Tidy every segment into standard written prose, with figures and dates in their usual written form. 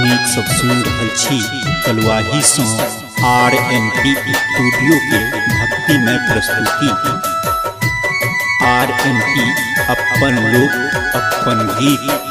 अपने सब सुन रहल छी कलुआही से RNP स्टूडियो के भक्तिमय प्रस्तुति। RNP अपन लोक अपन गीत।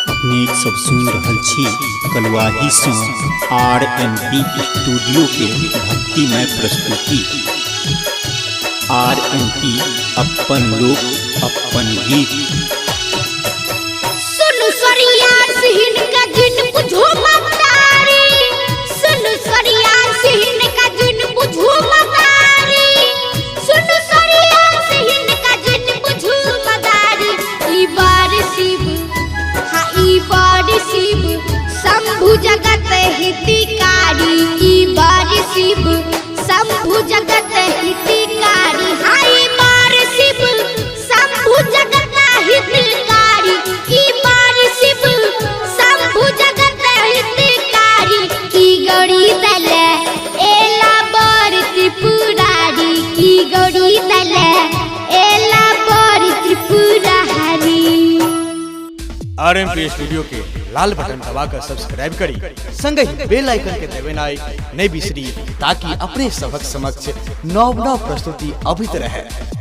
अपने सब सुन रहल छी कलुआही से RNP स्टूडियो के भक्तिमय प्रस्तुति। RNP अपन लोक अपन गीत। सुन सरिया सिहिन का जिन बुझो मतारी, सुन सरिया सिहिन का जिन बुझो मतारी, सुन सरिया सिहिन का जिन बुझो मतारी। ई बार शिव ई बार शिव शंभु जगत हितकारी, ई बार शिव शंभु जगत हितकारी। हाय बार शिव शंभु जगत हितकारी। RMP स्टूडियो के लाल बटन दबाकर सब्सक्राइब करी, संग ही बेल आइकन के दबानाई नहीं बिसरी, ताकि अपने सबक समक्ष नव प्रस्तुति अभित रहे।